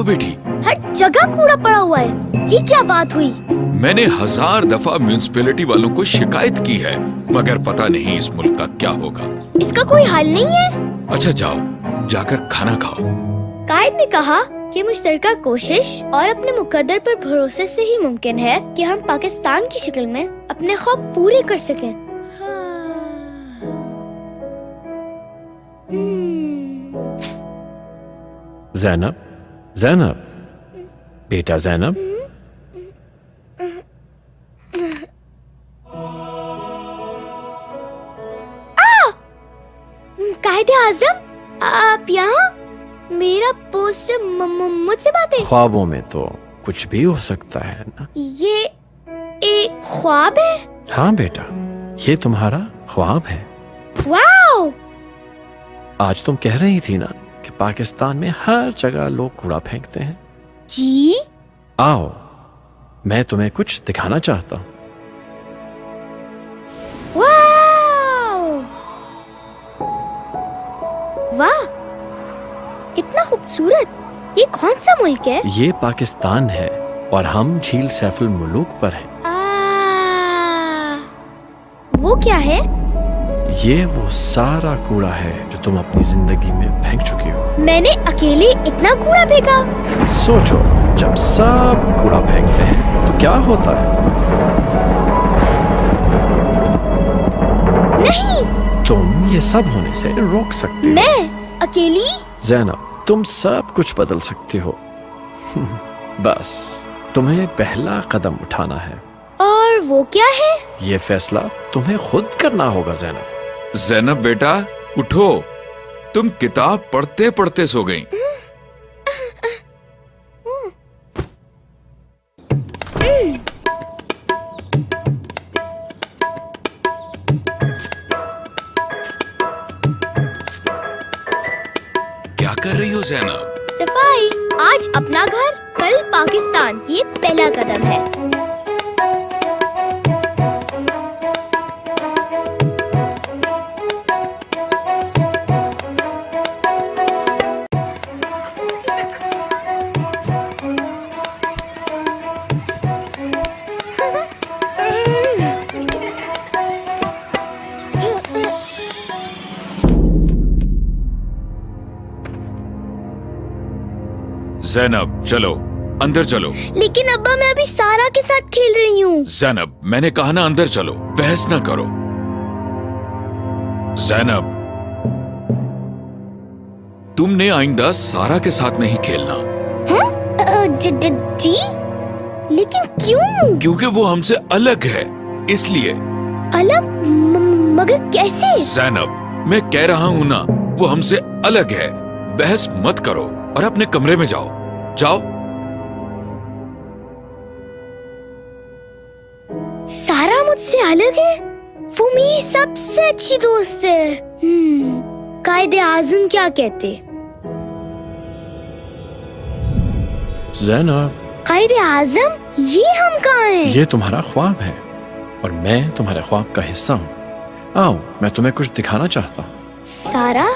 बेटी, हर जगह कूड़ा पड़ा हुआ है, ये क्या बात हुई? मैंने 1000 दफा म्यूनिसिपैलिटी वालों को शिकायत की है, मगर पता नहीं इस मुल्क का क्या होगा। इसका कोई हल नहीं है? अच्छा जाओ, जाकर खाना खाओ। कायद ने कहा कि मुश्तरका कोशिश और अपने मुकद्दर पर भरोसे से ही मुमकिन है कि हम पाकिस्तान की शक्ल में अपने ख्वाब पूरे कर सकें। ज़ैनब, ज़ैनब, बेटा ज़ैनब, कायदे आज़म, आप यहाँ? मेरा पोस्टर मुझसे बातें? ख्वाबों में तो कुछ भी हो सकता है ना। ये एक ख्वाब है? हाँ बेटा, ये तुम्हारा ख्वाब है। वाओ! आज तुम कह रही थी ना कि पाकिस्तान में हर जगह लोग कूड़ा फेंकते हैं। जी? आओ, मैं तुम्हें कुछ दिखाना चाहता हूँ। वाह, इतना खूबसूरत। ये कौन सा मुल्क है? ये पाकिस्तान है और हम झील सैफुल मुलूक पर हैं। वो क्या है? ये वो सारा कूड़ा है जो तुम अपनी जिंदगी में फेंक चुकी हो। मैंने अकेले इतना कूड़ा फेंका? सोचो, जब सब कूड़ा फेंकते हैं तो क्या होता है? नहीं, तुम ये सब होने से रोक सकते हो। मैं अकेली? ज़ैनब, तुम सब कुछ बदल सकते हो। बस तुम्हें पहला कदम उठाना है। और वो क्या है? ये फैसला तुम्हें खुद करना होगा ज़ैनब। ज़ैनब बेटा, उठो, तुम किताब पढ़ते पढ़ते सो गई। क्या कर रही हो ज़ैनब? सफाई। आज अपना घर, कल पाकिस्तान, ये पहला कदम है। ज़ैनब चलो, अंदर चलो। लेकिन अब्बा, मैं अभी सारा के साथ खेल रही हूँ। ज़ैनब, मैंने कहा ना अंदर चलो, बहस ना करो। ज़ैनब, तुमने आइंदा सारा के साथ नहीं खेलना। हाँ? जी? लेकिन क्यों? क्योंकि वो हमसे अलग है, इसलिए। अलग? मगर कैसे? ज़ैनब, मैं कह रहा हूँ ना, वो हमसे अलग है। बहस मत करो और अपने कमरे में जाओ। जाओ। सारा मुझसे अलग है? वो मेरी सबसे अच्छी दोस्त है। कायदे आज़म क्या कहते? ज़ैनब, कायदे आज़म, ये हम कहाँ हैं? ये तुम्हारा ख्वाब है और मैं तुम्हारे ख्वाब का हिस्सा हूँ। आओ, मैं तुम्हें कुछ दिखाना चाहता हूँ। सारा,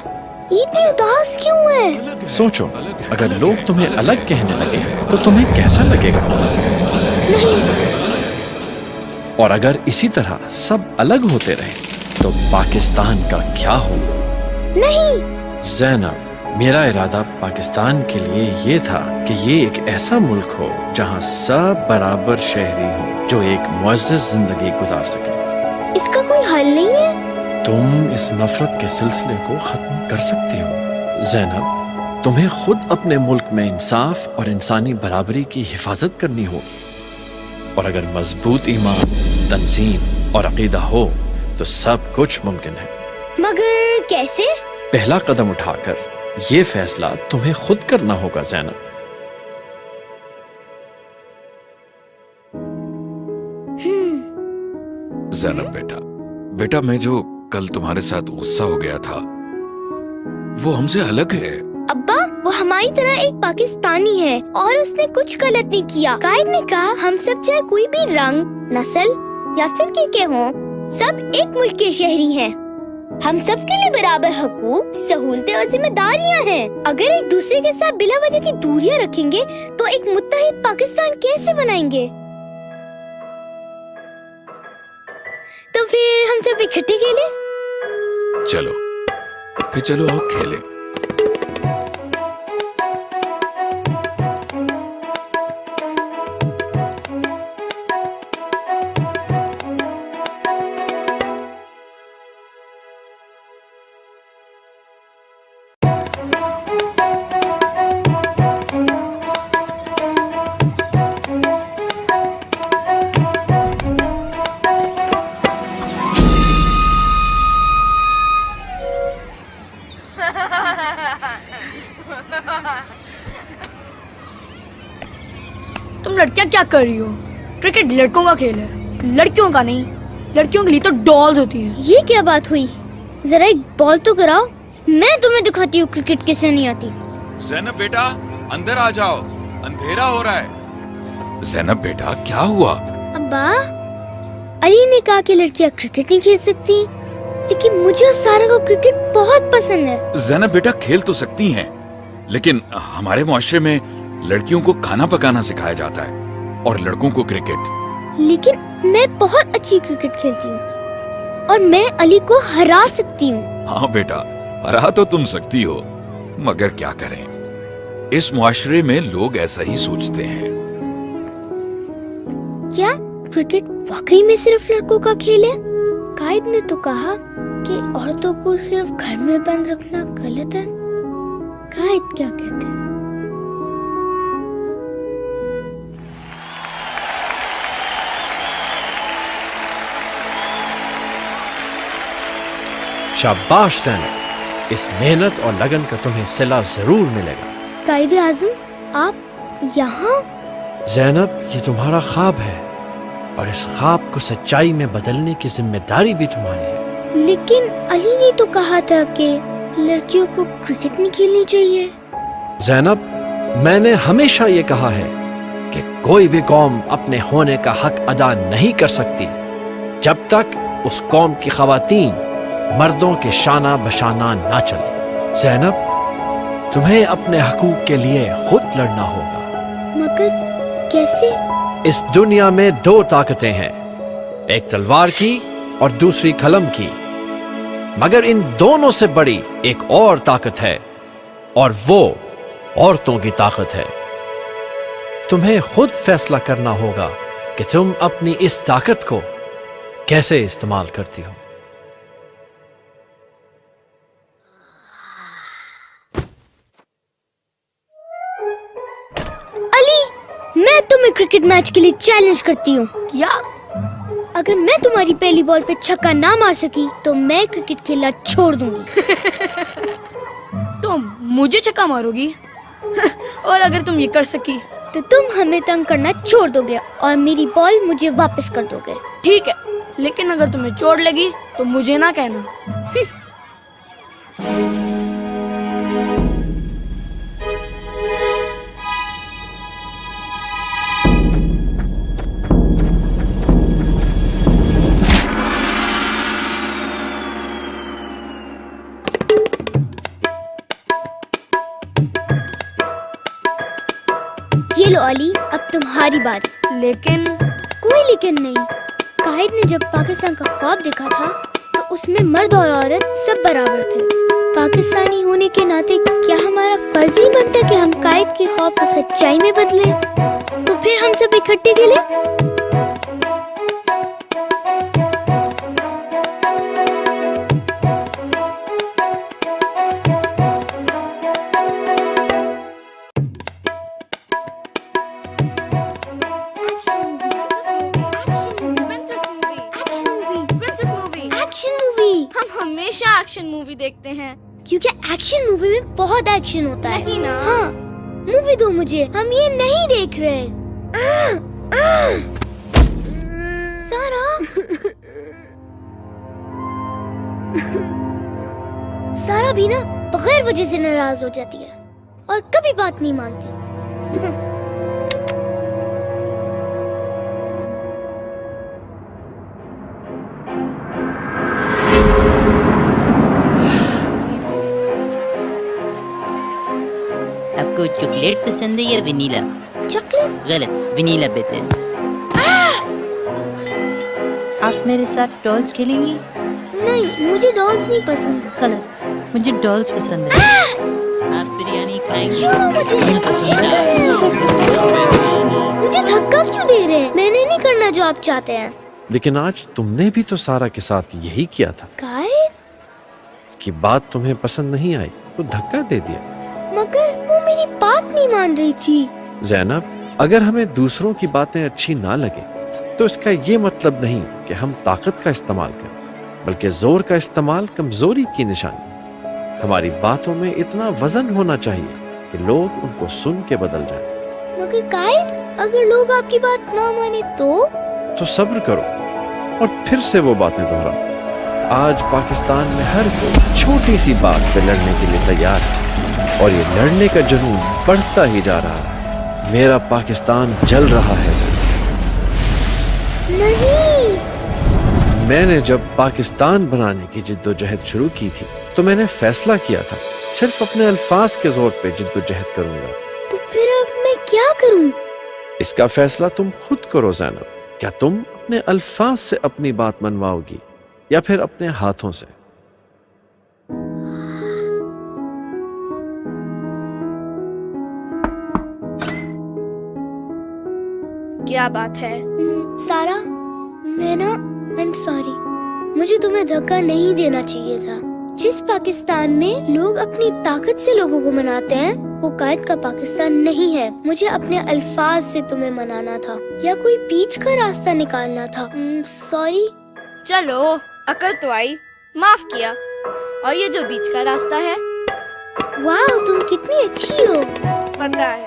ये इतनी उदास क्यों है? सोचो, अगर लोग तुम्हें अलग कहने लगे तो तुम्हें कैसा लगेगा? नहीं। और अगर इसी तरह सब अलग होते रहे तो पाकिस्तान का क्या होगा? नहीं। ज़ैनब, मेरा इरादा पाकिस्तान के लिए ये था कि ये एक ऐसा मुल्क हो जहाँ सब बराबर शहरी हो जो एक मुअज़्ज़ज़ जिंदगी गुजार सके। इसका कोई हल नहीं है? तुम इस नफरत के सिलसिले को खत्म कर सकती हो। ज़ैनब, तुम्हें खुद अपने मुल्क में इंसाफ और इंसानी बराबरी की हिफाजत करनी होगी। और अगर मजबूत ईमान, तंजीम और अकीदा हो तो सब कुछ मुमकिन है। मगर कैसे? पहला कदम उठाकर ये फैसला तुम्हें खुद करना होगा ज़ैनब। ज़ैनब बेटा, मैं जो कल तुम्हारे साथ गुस्सा हो गया था, वो हमसे अलग है। अब्बा, वो हमारी तरह एक पाकिस्तानी है और उसने कुछ गलत नहीं किया। कायद ने कहा हम सब चाहे कोई भी रंग, नस्ल या फिर के हों, सब एक मुल्क के शहरी हैं। हम सब के लिए बराबर हकूक, सहूलतें और जिम्मेदारियां हैं। अगर एक दूसरे के साथ बिला वजह की दूरियां रखेंगे तो एक मुत्तहिद पाकिस्तान कैसे बनाएंगे? तो फिर हम सब इकट्ठे खेलें? चलो फिर चलो आओ खेलें। तुम लड़कियां क्या कर रही हो? क्रिकेट लड़कों का खेल है, लड़कियों का नहीं। लड़कियों के लिए तो डॉल्स होती हैं। ये क्या बात हुई? जरा एक बॉल तो कराओ, मैं तुम्हें दिखाती हूँ क्रिकेट कैसे नहीं आती। ज़ैनब बेटा अंदर आ जाओ, अंधेरा हो रहा है। ज़ैनब बेटा क्या हुआ? अब्बा, अली ने कहा कि लड़कियाँ क्रिकेट नहीं खेल सकती, लेकिन मुझे और सारा को क्रिकेट बहुत पसंद है। ज़ैनब बेटा खेल तो सकती हैं, लेकिन हमारे मुआशरे में लड़कियों को खाना पकाना सिखाया जाता है और लड़कों को क्रिकेट। लेकिन मैं बहुत अच्छी क्रिकेट खेलती हूँ और मैं अली को हरा सकती हूँ। हाँ बेटा, हरा तो तुम सकती हो, मगर क्या करें, इस मुआशरे में लोग ऐसा ही सोचते हैं। क्या क्रिकेट वाकई में सिर्फ लड़कों का खेल है? कायद ने तो कहा कि औरतों को सिर्फ घर में बंद रखना गलत है। कायद क्या कहते हैं? शाबाश ज़ैनब, इस मेहनत और लगन का तुम्हें सिला जरूर मिलेगा। कायद आज़म, आप यहाँ? ज़ैनब, ये तुम्हारा ख्वाब है और इस ख्वाब को सच्चाई में बदलने की जिम्मेदारी भी तुम्हारी है। लेकिन अली ने तो कहा था कि लड़कियों को क्रिकेट नहीं खेलनी चाहिए। ज़ैनब, मैंने हमेशा ये कहा है कि कोई भी कौम अपने होने का हक अदा नहीं कर सकती जब तक उस कौम की ख़वातीन मर्दों के शाना बशाना ना चले। ज़ैनब, तुम्हें अपने हकूक के लिए खुद लड़ना होगा। मगर कैसे? इस दुनिया में दो ताकतें हैं, एक तलवार की और दूसरी कलम की, मगर इन दोनों से बड़ी एक और ताकत है और वो औरतों की ताकत है। तुम्हें खुद फैसला करना होगा कि तुम अपनी इस ताकत को कैसे इस्तेमाल करती हो। मैं तुम्हें क्रिकेट मैच के लिए चैलेंज करती हूँ। क्या? अगर मैं तुम्हारी पहली बॉल पे छक्का ना मार सकी तो मैं क्रिकेट खेलना छोड़ दूंगी। तो मुझे छक्का मारोगी? और अगर तुम ये कर सकी तो तुम हमें तंग करना छोड़ दोगे और मेरी बॉल मुझे वापस कर दोगे। ठीक है, लेकिन अगर तुम्हें चोट लगी तो मुझे ना कहना। ये लो अली, अब तुम्हारी बारी। लेकिन कोई लेकिन नहीं। कायद ने जब पाकिस्तान का ख्वाब देखा था तो उसमें मर्द और औरत सब बराबर थे। पाकिस्तानी होने के नाते क्या हमारा फर्ज ही बनता है कि हम कायद के ख्वाब को सच्चाई में बदलें? तो फिर हम सब इकट्ठे खेलें। हम हमेशा एक्शन मूवी देखते हैं क्योंकि एक्शन मूवी में बहुत एक्शन होता है। नहीं ना? हाँ, मूवी दो मुझे, हम ये नहीं देख रहे। सारा सारा भी ना बगैर वजह से नाराज हो जाती है और कभी बात नहीं मानती। آپ کو چاکلیٹ پسند ہے یا ونیلا؟ چاکلیٹ؟ غلط، ونیلا بہتر۔ آپ میرے ساتھ ڈالز کھیلیں گی؟ نہیں، مجھے ڈالز نہیں پسند۔ غلط، مجھے ڈالز پسند ہے۔ آپ بریانی کھائیں گی؟ مجھے دھکا کیوں دے رہے ہیں؟ میں نے نہیں کرنا جو آپ چاہتے ہیں۔ لیکن آج تم نے بھی تو سارا کے ساتھ یہی کیا تھا۔ قائد؟ اس کی بات تمہیں پسند نہیں آئی تو دھکا دے دیا۔ مگر وہ میری بات نہیں مان رہی تھی۔ زینب، اگر ہمیں دوسروں کی باتیں اچھی نہ لگے تو اس کا یہ مطلب نہیں کہ ہم طاقت کا استعمال کریں، بلکہ زور کا استعمال کمزوری کی نشانی۔ ہماری باتوں میں اتنا وزن ہونا چاہیے کہ لوگ ان کو سن کے بدل جائیں۔ مگر قائد، اگر لوگ آپ کی بات نہ مانے تو صبر کرو اور پھر سے وہ باتیں دہراؤ۔ آج پاکستان میں ہر کوئی چھوٹی سی بات پہ لڑنے کے لیے تیار ہے، اور یہ لڑنے کا جنون بڑھتا ہی جا رہا ہے۔ میرا پاکستان جل رہا ہے زینب۔ نہیں۔ میں نے جب پاکستان بنانے کی جد و جہد شروع کی تھی تو میں نے فیصلہ کیا تھا صرف اپنے الفاظ کے زور پہ جد و جہد کروں گا۔ تو پھر اب میں کیا کروں؟ اس کا فیصلہ تم خود کرو زینب۔ کیا تم اپنے الفاظ سے اپنی بات منواؤ گی یا پھر اپنے ہاتھوں سے؟ کیا بات ہے؟ سارا، میں I'm sorry، مجھے تمہیں دھکا نہیں دینا چاہیے تھا۔ جس پاکستان میں لوگ اپنی طاقت سے لوگوں کو مناتے ہیں وہ قائد کا پاکستان نہیں ہے۔ مجھے اپنے الفاظ سے تمہیں منانا تھا یا کوئی بیچ کا راستہ نکالنا تھا۔ سوری۔ چلو، عقل تو آئی، معاف کیا۔ اور یہ جو بیچ کا راستہ ہے؟ واو، تم کتنی اچھی ہو۔ پتہ ہے۔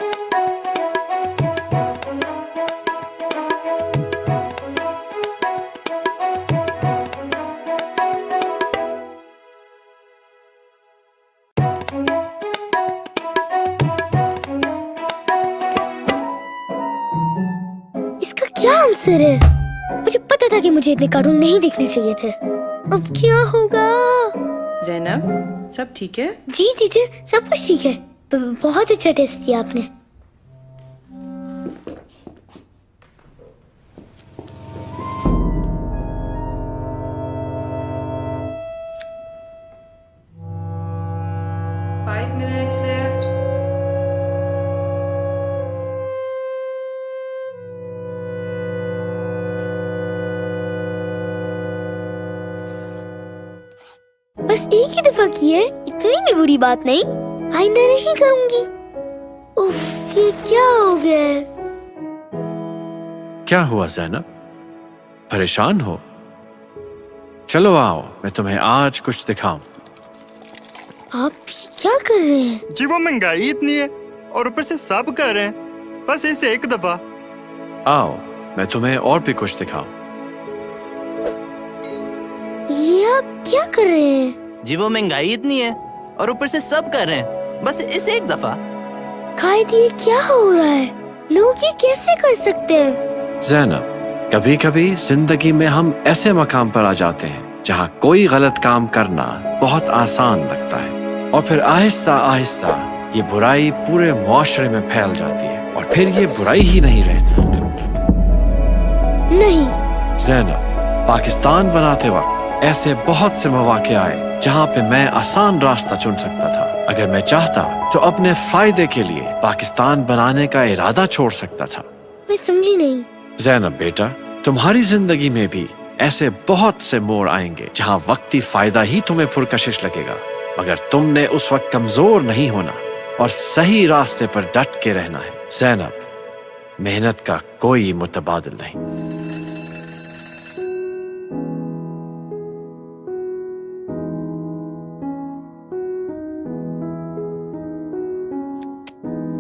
اس کا کیا آنسر ہے؟ مجھے پتا تھا کہ مجھے اتنے کارٹون نہیں دیکھنے چاہیے تھے۔ اب کیا ہوگا؟ زینب، سب ٹھیک ہے؟ جی ٹیچر، سب کچھ ٹھیک ہے۔ بہت اچھا ٹیسٹ کیا آپ نے۔ Five minutes left. بس ایک ہی دفعہ کی ہے، اتنی بھی بری بات نہیں، آئندہ نہیں کروں گی۔ اف، یہ کیا ہو گیا ہے؟ کیا ہوا زینب؟ پریشان ہو؟ چلو آؤ، میں تمہیں آج کچھ دکھاؤں۔ آپ کیا کر رہے ہیں؟ جی وہ مہنگائی اتنی ہے اور اوپر سے سب کر رہے ہیں، بس اسے ایک دفعہ۔ آؤ، میں تمہیں اور بھی کچھ دکھاؤں۔ یہ آپ کیا کر رہے ہیں؟ جی وہ مہنگائی اتنی ہے اور اوپر سے سب کر رہے ہیں، بس اسے ایک دفعہ۔ قائد، یہ کیا ہو رہا ہے؟ لوگ یہ کیسے کر سکتے ہیں؟ زینب، کبھی کبھی زندگی میں ہم ایسے مقام پر آ جاتے ہیں جہاں کوئی غلط کام کرنا بہت آسان لگتا ہے، اور پھر آہستہ آہستہ یہ برائی پورے معاشرے میں پھیل جاتی ہے، اور پھر یہ برائی ہی نہیں رہتی۔ نہیں۔ زینب، پاکستان بناتے وقت ایسے بہت سے مواقع آئے جہاں پہ میں آسان راستہ چن سکتا تھا۔ اگر میں چاہتا تو اپنے فائدے کے لیے پاکستان بنانے کا ارادہ چھوڑ سکتا تھا۔ میں سمجھی نہیں۔ زینب بیٹا، تمہاری زندگی میں بھی ایسے بہت سے موڑ آئیں گے جہاں وقتی فائدہ ہی تمہیں پرکشش لگے گا، مگر تم نے اس وقت کمزور نہیں ہونا اور صحیح راستے پر ڈٹ کے رہنا ہے۔ زینب، محنت کا کوئی متبادل نہیں۔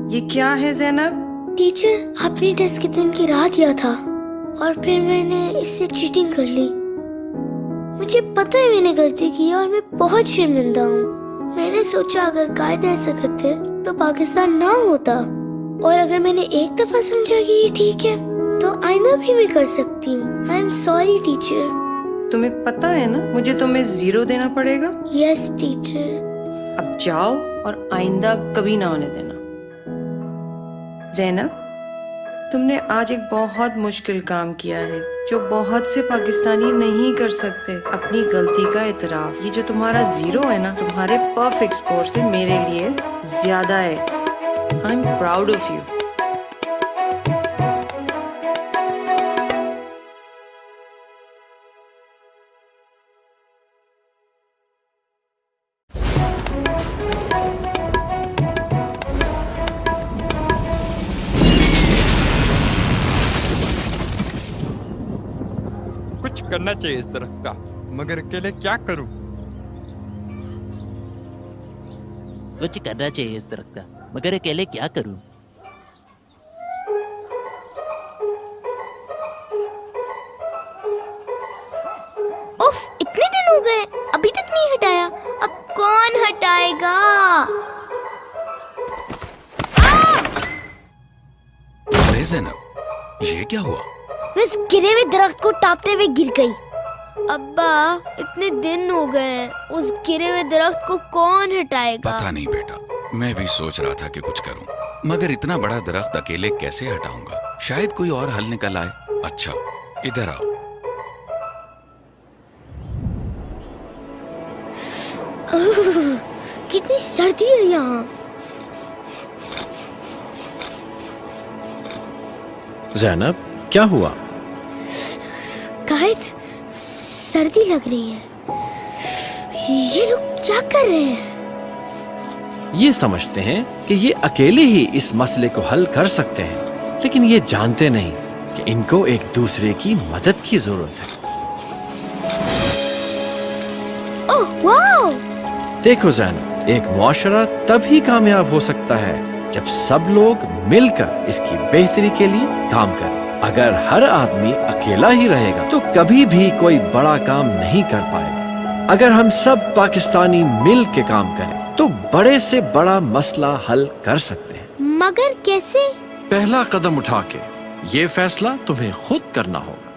یہ کیا ہے زینب؟ ٹیچر، آپ نے ٹیسٹ کے دن کی رات دیا تھا اور پھر میں نے اس سے چیٹنگ کر لی۔ مجھے پتہ ہے میں نے غلطی کی اور میں بہت شرمندہ ہوں۔ میں نے سوچا اگر قائد ایسا کرتے تو پاکستان نہ ہوتا، اور اگر میں نے ایک دفعہ سمجھا کہ یہ ٹھیک ہے تو آئندہ بھی میں کر سکتی ہوں۔ I am sorry teacher. تمہیں پتہ ہے نا مجھے تمہیں 0 دینا پڑے گا؟ یس ٹیچر۔ اب جاؤ اور آئندہ کبھی نہ ہونے دینا۔ जैनब, तुमने आज एक बहुत मुश्किल काम किया है जो बहुत से पाकिस्तानी नहीं कर सकते। अपनी गलती का इतराफ। ये जो तुम्हारा 0 है ना, तुम्हारे परफेक्ट स्कोर से मेरे लिए ज्यादा है। I am proud of you. कुछ करना चाहिए इस दरख्त का, मगर अकेले क्या करूं? कुछ करना चाहिए इस दरख्त का, मगर अकेले क्या करूं? उफ, इतने दिन हो गए अभी तक नहीं हटाया। अब कौन हटाएगा? अरे जैनब, ये क्या हुआ? मैं उस गिरे हुए दरख्त को टापते हुए गिर गई। अब्बा, इतने दिन हो गए, उस गिरे हुए दरख्त को कौन हटाएगा? पता नहीं बेटा, मैं भी सोच रहा था कि कुछ करूं, मगर इतना बड़ा दरख्त अकेले कैसे हटाऊंगा? शायद कोई और हल निकल आए। अच्छा, इधर आओ। कितनी सर्दी है यहाँ। जैनब, क्या हुआ? कायद, सर्दी लग रही है। ये लोग क्या कर रहे हैं? ये समझते हैं कि ये अकेले ही इस मसले को हल कर सकते हैं, लेकिन ये जानते नहीं कि इनको एक दूसरे की मदद की जरूरत है। Oh wow! देखो जैनब, एक मुआशरा तभी कामयाब हो सकता है जब सब लोग मिलकर इसकी बेहतरी के लिए काम करें। अगर हर आदमी अकेला ही रहेगा तो कभी भी कोई बड़ा काम नहीं कर पाएगा। अगर हम सब पाकिस्तानी मिल के काम करें तो बड़े से बड़ा मसला हल कर सकते हैं। मगर कैसे? पहला कदम उठा के ये फैसला तुम्हें खुद करना होगा।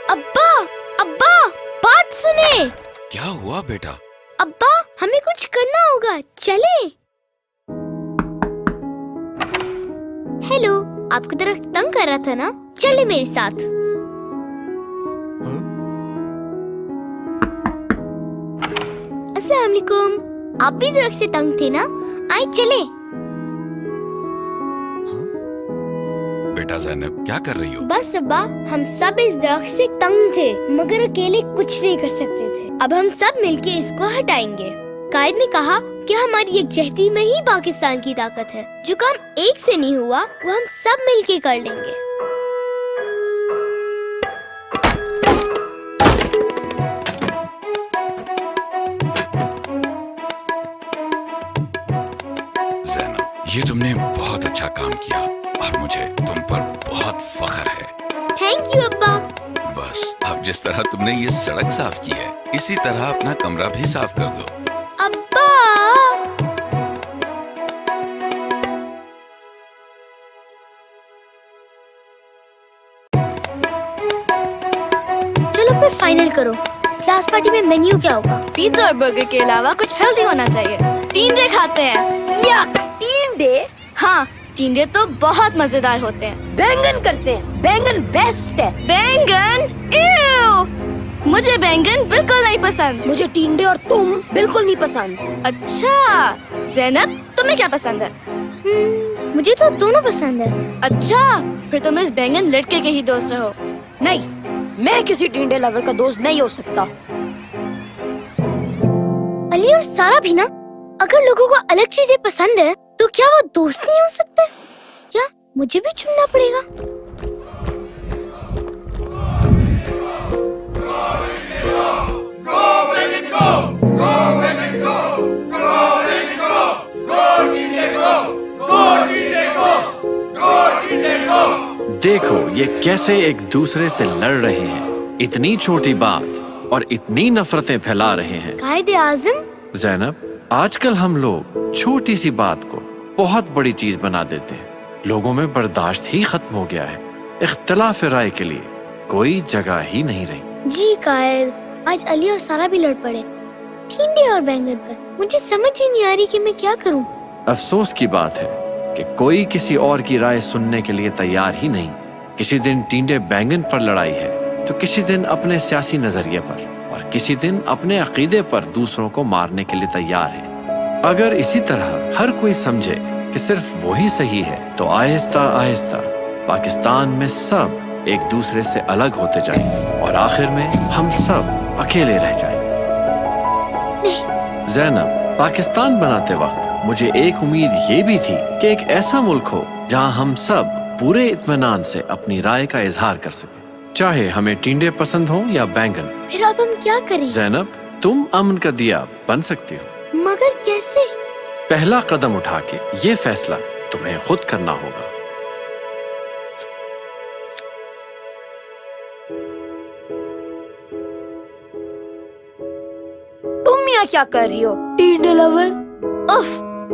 अब्बा, अब्बा, बात सुने। क्या हुआ बेटा? अब्बा, हमें कुछ करना होगा, चले। हेलो, आपको दरख्त तंग कर रहा था ना? चले मेरे साथ। अस्सलाम वालेकुम। आप भी दरख्त से तंग थे ना? आए चले। बेटा जैनब, क्या कर रही हो? बस अब्बा, हम सब इस दरख्त से तंग थे, मगर अकेले कुछ नहीं कर सकते थे। अब हम सब मिलके इसको हटाएंगे। कायद ने कहा कि हमारी यकजहती में ही पाकिस्तान की ताकत है। जो काम एक से नहीं हुआ वो हम सब मिलके कर लेंगे। जैनब, ये तुमने बहुत अच्छा काम किया और मुझे तुम पर बहुत फख्र है। थैंक यू अब्बा। बस अब जिस तरह तुमने ये सड़क साफ की है, इसी तरह अपना कमरा भी साफ कर दो। अब्बा, चलो फिर फाइनल करो। क्लास पार्टी में मेन्यू क्या होगा? पिज्जा और बर्गर के अलावा कुछ हेल्दी होना चाहिए। टींडे खाते हैं। यक! टींडे? हाँ, टींडे तो बहुत मजेदार होते हैं। बैंगन करते हैं। बैंगन बेस्ट है। बैंगन? इव! मुझे बैंगन बिल्कुल नहीं पसंद। मुझे टींडे और तुम बिल्कुल नहीं पसंद। अच्छा, जैनब, तुम्हें क्या पसंद है? मुझे तो दोनों पसंद है। अच्छा, फिर तुम इस बैंगन लड़के के ही दोस्त रहो। नहीं, मैं किसी टींडे लवर का दोस्त नहीं हो सकता। अली और सारा भी ना, अगर लोगों को अलग चीजें पसंद है तो क्या वो दोस्त नहीं हो सकते? क्या मुझे भी चुनना पड़ेगा? देखो ये कैसे एक दूसरे से लड़ रहे हैं। इतनी छोटी बात और इतनी नफरतें फैला रहे हैं। कायदे आज़म, जैनब, आजकल हम लोग छोटी सी बात को बहुत बड़ी चीज बना देते हैं। लोगों में बर्दाश्त ही खत्म हो गया है। इख्तिलाफ राय के लिए कोई जगह ही नहीं रही। जी कायद, आज अली और सारा भी लड़ पड़े। ٹینڈے اور بینگن پر؟ مجھے سمجھ ہی نہیں آ رہی کہ میں کیا کروں. افسوس کی بات ہے کہ کوئی کسی اور کی رائے سننے کے لیے تیار ہی نہیں. کسی دن ٹینڈے بینگن پر لڑائی ہے تو کسی دن اپنے سیاسی نظریے پر اور کسی دن اپنے عقیدے پر دوسروں کو مارنے کے لیے تیار ہے. اگر اسی طرح ہر کوئی سمجھے کہ صرف وہی صحیح ہے تو آہستہ آہستہ پاکستان میں سب ایک دوسرے سے الگ ہوتے جائیں گے اور آخر میں ہم سب اکیلے رہ جائیں گے. زینب، پاکستان بناتے وقت مجھے ایک امید یہ بھی تھی کہ ایک ایسا ملک ہو جہاں ہم سب پورے اطمینان سے اپنی رائے کا اظہار کر سکیں، چاہے ہمیں ٹینڈے پسند ہوں یا بینگن. پھر اب ہم کیا کریں؟ زینب، تم امن کا دیا بن سکتی ہو، مگر کیسے؟ پہلا قدم اٹھا کے یہ فیصلہ تمہیں خود کرنا ہوگا. तुम यहाँ क्या कर रही हो टींडे लवर? उफ,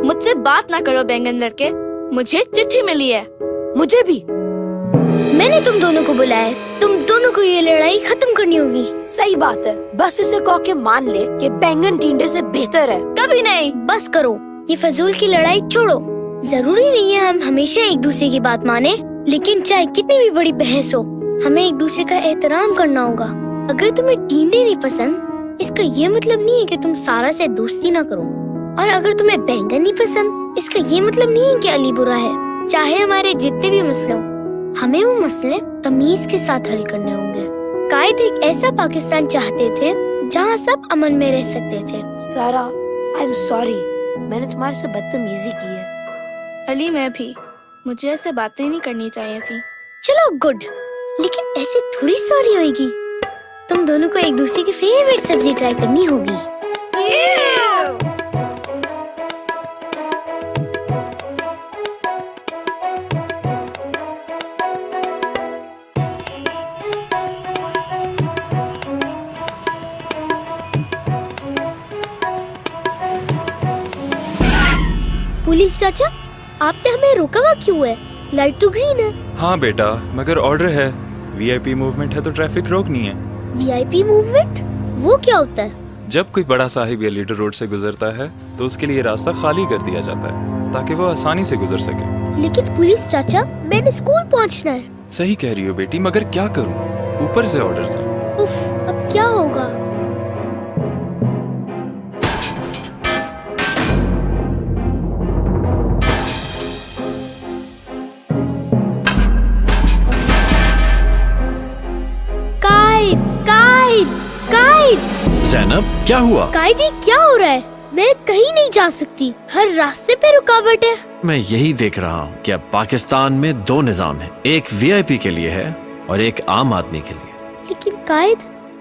मुझसे बात ना करो बैंगन लड़के, मुझे चिट्ठी मिली है. मुझे भी. मैंने तुम दोनों को बुलाया है. तुम दोनों को ये लड़ाई खत्म करनी होगी. सही बात है, बस इसे कह के मान ले कि बैंगन टींडे से बेहतर है. कभी नहीं. बस करो, ये फजूल की लड़ाई छोड़ो. जरूरी नहीं है हम हमेशा एक दूसरे की बात माने, लेकिन चाहे कितनी भी बड़ी बहस हो, हमें एक दूसरे का एहतराम करना होगा. अगर तुम्हें टींडे नहीं पसंद, इसका ये मतलब नहीं है कि तुम सारा से दोस्ती ना करो. और अगर तुम्हें बैंगन नहीं पसंद, इसका ये मतलब नहीं है कि अली बुरा है. चाहे हमारे जितने भी मसले हों, हमें वो मसले तमीज के साथ हल करने होंगे. कायद एक ऐसा पाकिस्तान चाहते थे जहाँ सब अमन में रह सकते थे. सारा, आई एम सॉरी, मैंने तुम्हारे से बदतमीजी की है. अली, मैं भी. मुझे ऐसे बातें नहीं करनी चाहिए थी. चलो गुड, लेकिन ऐसे थोड़ी सॉरी होगी. तुम दोनों को एक दूसरे की फेवरेट सब्जी ट्राई करनी होगी. पुलिस चाचा, आपने हमें रोका हुआ क्यों है? लाइट तो ग्रीन है. हाँ बेटा, मगर ऑर्डर है. वीआईपी मूवमेंट है तो ट्रैफिक रोकनी है. VIP movement? वो क्या होता है? जब कोई बड़ा साहिब या लीडर रोड से गुजरता है तो उसके लिए रास्ता खाली कर दिया जाता है ताकि वो आसानी से गुजर सके. लेकिन पुलिस चाचा, मैंने स्कूल पहुंचना है. सही कह रही हो बेटी, मगर क्या करूँ, ऊपर से ऑर्डर्स हैं. उफ, अब क्या होगा? ज़ैनब, क्या हुआ? कायदे, क्या हो रहा है? मैं कहीं नहीं जा सकती, हर रास्ते पे रुकावट है. मैं यही देख रहा हूँ कि अब पाकिस्तान में दो निजाम है, एक वीआईपी के लिए है और एक आम आदमी के लिए. लेकिन कायद,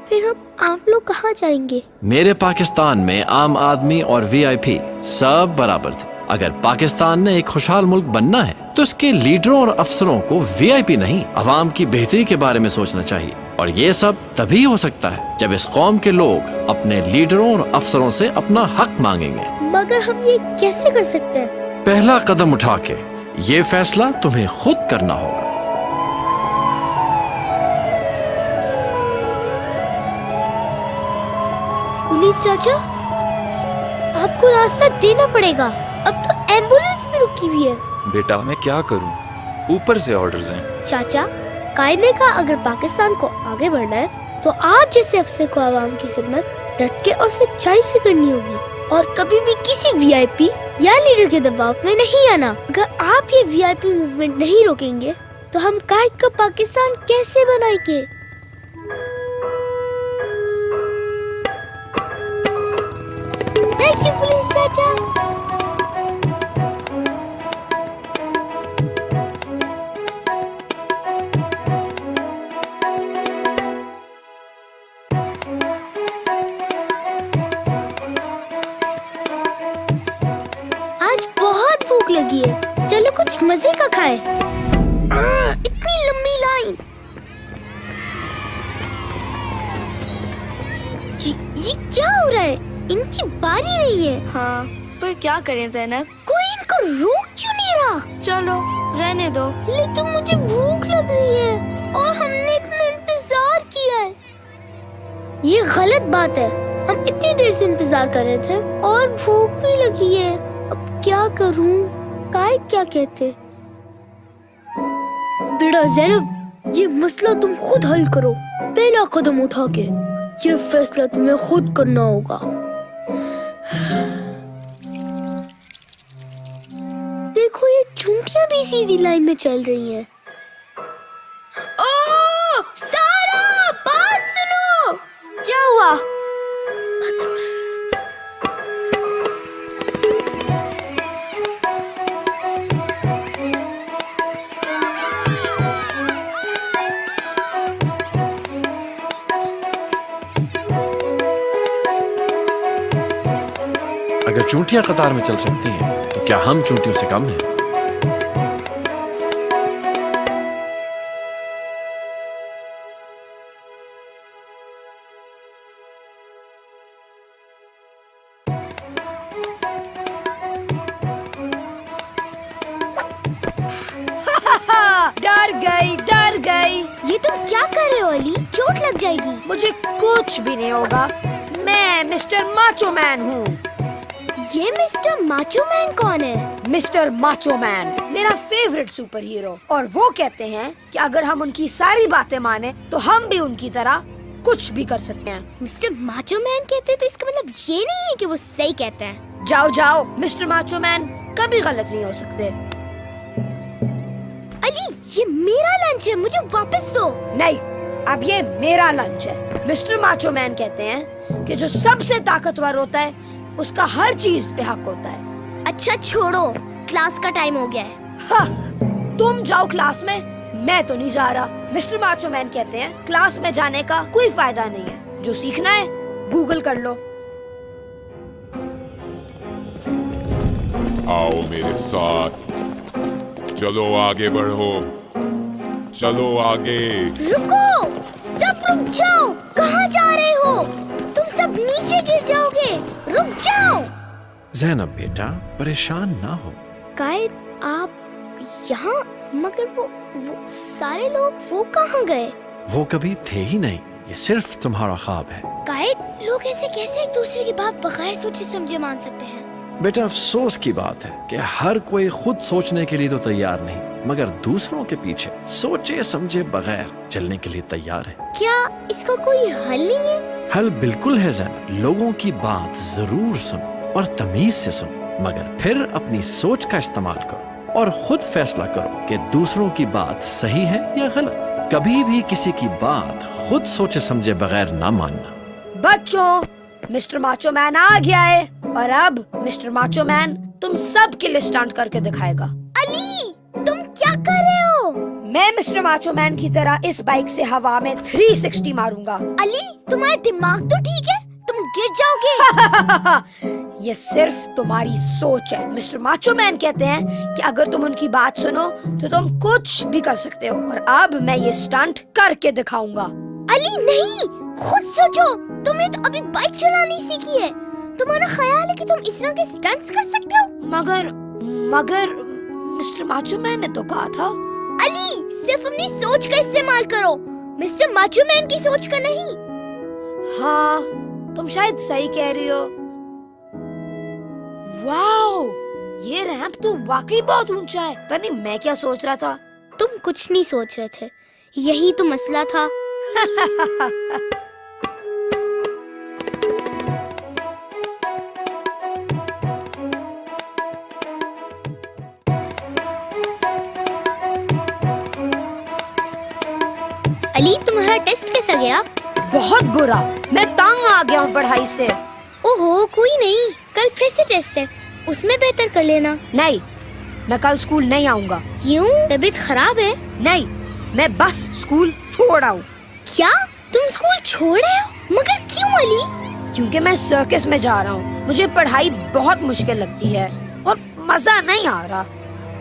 फिर हम आम लोग कहाँ जाएंगे? मेरे पाकिस्तान में आम आदमी और वीआईपी सब बराबर थे. अगर पाकिस्तान ने एक खुशहाल मुल्क बनना है तो इसके लीडरों और अफसरों को वीआईपी नहीं, अवाम की बेहतरी के बारे में सोचना चाहिए. और ये सब तभी हो सकता है जब इस कौम के लोग अपने लीडरों और अफसरों से अपना हक मांगेंगे. मगर हम ये कैसे कर सकते हैं? पहला कदम उठा के ये फैसला तुम्हें खुद करना होगा. पुलिस चाचा, आपको रास्ता देना पड़ेगा. अब तो एम्बुलेंस भी रुकी हुई है. बेटा, मैं क्या करूँ, ऊपर से ऑर्डर्स हैं. चाचा, कायद ने कहा अगर पाकिस्तान को आगे बढ़ना है तो आप जैसे अफसर को आवाम की खिदमत डट के और सच्चाई से करनी होगी और कभी भी किसी वीआईपी या लीडर के दबाव में नहीं आना. अगर आप ये वीआईपी मूवमेंट नहीं रोकेंगे तो हम कायद का पाकिस्तान कैसे बनाएंगे? थैंक यू पुलिस चाचा. लगी है, चलो कुछ मजे का खाए. इतनी लंबी लाइन. ये क्या हो रहा है? इनकी बारी नहीं है. हाँ, पर क्या करें ज़ैनब? कोई इनको रोक क्यों नहीं रहा? चलो रहने दो. लेकिन मुझे भूख लग रही है और हमने इतना इंतजार किया है. ये गलत बात है. ہم اتنی دیر سے انتظار کر رہے تھے اور بھوک بھی لگی ہے. اب کیا کروں؟ قائد کیا کہتے؟ بیٹا زینب، یہ مسئلہ تم خود حل کرو، پہلا قدم اٹھا کے. یہ فیصلہ تمہیں خود کرنا ہوگا. دیکھو یہ چونٹیاں بھی سیدھی لائن میں چل رہی ہیں. سارا بات سنو. کیا ہوا؟ اگر چونٹیاں قطار میں چل سکتی ہیں تو کیا ہم چونٹیوں سے کم ہیں؟ ڈر گئی. یہ تم کیا کر رہے ہو علی؟ چوٹ لگ جائے گی. مجھے کچھ بھی نہیں ہوگا. میں مسٹر ماچو مین ہوں. یہ مسٹر ماچو مین کون ہے؟ مسٹر ماچو مین میرا فیوریٹ سپر ہیرو، اور وہ کہتے ہیں کہ اگر ہم ان کی ساری باتیں مانیں تو ہم بھی ان کی طرح کچھ بھی کر سکتے ہیں. مسٹر ماچو مین کہتے ہیں تو اس کا مطلب یہ نہیں ہے کہ وہ صحیح کہتے ہیں. جاؤ مسٹر ماچو مین کبھی غلط نہیں ہو سکتے. علی یہ میرا لنچ ہے، مجھے واپس دو. نہیں، اب یہ میرا لنچ ہے. مسٹر ماچو مین کہتے ہیں کہ جو سب سے طاقتور ہوتا ہے اس کا ہر چیز پہ حق ہوتا ہے. اچھا چھوڑو، کلاس کا ٹائم ہو گیا ہے. ہاں، تم جاؤ کلاس میں، میں تو نہیں جا رہا. مسٹر ماچو مین کہتے ہیں کلاس میں جانے کا کوئی فائدہ نہیں ہے. جو سیکھنا ہے گوگل کر لو. آؤ میرے ساتھ، چلو آگے بڑھو، چلو آگے. رکو، سب رک جاؤ. کہاں جا رہے ہو؟ تم سب نیچے گر جاؤ گے. رک جاؤ. زینب بیٹا پریشان نہ ہو. قائد آپ یہاں، مگر وہ سارے لوگ وہ کہاں گئے؟ وہ کبھی تھے ہی نہیں، یہ صرف تمہارا خواب ہے. قائد لوگ ایسے کیسے ایک دوسرے کی بات بغیر سوچے سمجھے مان سکتے ہیں؟ بیٹا افسوس کی بات ہے کہ ہر کوئی خود سوچنے کے لیے تو تیار نہیں، مگر دوسروں کے پیچھے سوچے سمجھے بغیر چلنے کے لیے تیار ہے. کیا اس کا کوئی حل نہیں ہے؟ حل بالکل ہے زینب. لوگوں کی بات ضرور سنو اور تمیز سے سنو، مگر پھر اپنی سوچ کا استعمال کرو اور خود فیصلہ کرو کہ دوسروں کی بات صحیح ہے یا غلط. کبھی بھی کسی کی بات خود سوچے سمجھے بغیر نہ ماننا. بچوں، مسٹر ماچو مین آ گیا ہے، اور اب مسٹر ماچو مین تم سب کے لیے اسٹنٹ کر کے دکھائے گا. علی تم کیا کر رہے ہو؟ میں مسٹر ماچو مین کی طرح اس بائک سے ہوا میں 360 ماروں گا. علی تمہارا دماغ تو ٹھیک ہے؟ تم گر جاؤ گے. یہ صرف تمہاری سوچ ہے. مسٹر ماچو مین کہتے ہیں کہ اگر تم ان کی بات سنو تو تم کچھ بھی کر سکتے ہو، اور اب میں یہ اسٹنٹ کر کے دکھاؤں گا. علی نہیں، خود سوچو. تم نے تو ابھی بائک چلانی سیکھی ہے. تمہارا خیال ہے کہ تم اس طرح کے سٹنٹس کر سکتے ہو؟ مگر مسٹر ماچو مین نے تو کہا تھا. علی صرف اپنی سوچ کا استعمال کرو، مسٹر ماچو مین کی سوچ کا نہیں. ہاں تم شاید صحیح کہہ رہی ہو. واو، یہ ریمپ تو واقعی بہت اونچا ہے. پتہ نہیں میں کیا سوچ رہا تھا. تم کچھ نہیں سوچ رہے تھے، یہی تو مسئلہ تھا. علی تمہارا ٹیسٹ کیسا گیا؟ بہت برا، میں تنگ آ گیا ہوں پڑھائی سے. اوہو کوئی نہیں، کل پھر سے ٹیسٹ ہے، اس میں بہتر کر لینا. نہیں، میں کل اسکول نہیں آؤں گا. کیوں؟ طبیعت خراب ہے؟ نہیں، میں بس اسکول چھوڑ آؤں. کیا تم اسکول چھوڑ رہے ہو؟ مگر کیوں علی؟ کیونکہ میں سرکس میں جا رہا ہوں. مجھے پڑھائی بہت مشکل لگتی ہے اور مزہ نہیں آ رہا.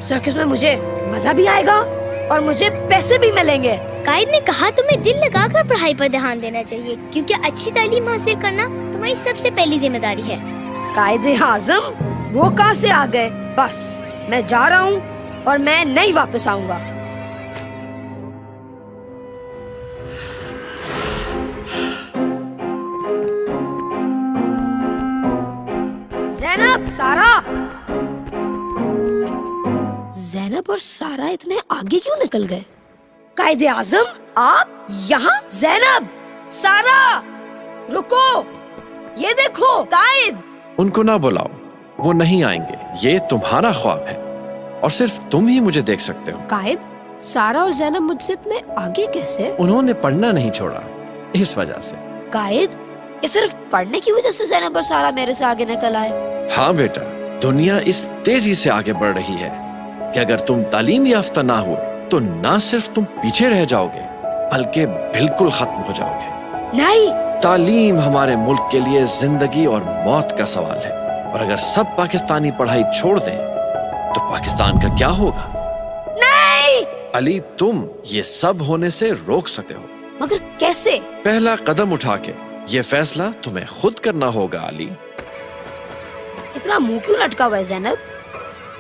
سرکس میں مجھے مزہ بھی آئے گا اور مجھے پیسے بھی ملیں گے. قائد نے کہا تمہیں دل لگا کر پڑھائی پر دھیان دینا چاہیے، کیونکہ اچھی تعلیم حاصل کرنا تمہاری سب سے پہلی ذمہ داری ہے. قائد اعظم وہ کہاں سے آ گئے؟ بس میں جا رہا ہوں اور میں نہیں واپس آؤں گا. सारा ज़ैनब और सारा इतने आगे क्यों निकल गए? कायदे आजम, आप यहाँ? ज़ैनब, सारा, रुको, ये देखो कायद। उनको ना बुलाओ, वो नहीं आएंगे। ये तुम्हारा ख्वाब है और सिर्फ तुम ही मुझे देख सकते हो। कायद, सारा और ज़ैनब मुझसे इतने आगे कैसे? उन्होंने पढ़ना नहीं छोड़ा, इस वजह से। कायद, ये सिर्फ पढ़ने की वजह से ज़ैनब और सारा मेरे से आगे निकल आए? हाँ बेटा, दुनिया इस तेजी से आगे बढ़ रही है कि अगर तुम तालीम याफ्ता ना हुए तो ना सिर्फ तुम पीछे रह जाओगे बल्कि बिल्कुल खत्म हो जाओगे। नहीं, तालीम हमारे मुल्क के लिए जिंदगी और मौत का सवाल है, और अगर सब पाकिस्तानी पढ़ाई छोड़ दें तो पाकिस्तान का क्या होगा? नहीं। अली, तुम ये सब होने से रोक सकते हो, मगर कैसे? पहला कदम उठा के। ये फैसला तुम्हें खुद करना होगा अली। इतना मुंह क्यों लटका हुआ है ज़ैनब?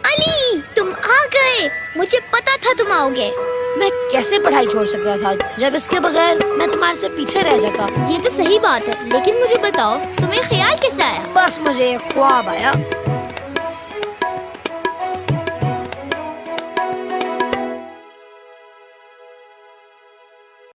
अली, तुम आ गए। मुझे पता था तुम आओगे। मैं कैसे पढ़ाई छोड़ सकता था जब इसके बगैर मैं तुम्हारे से पीछे रह जाता? ये तो सही बात है, लेकिन मुझे बताओ तुम्हें ख्याल कैसे आया? बस मुझे एक ख्वाब आया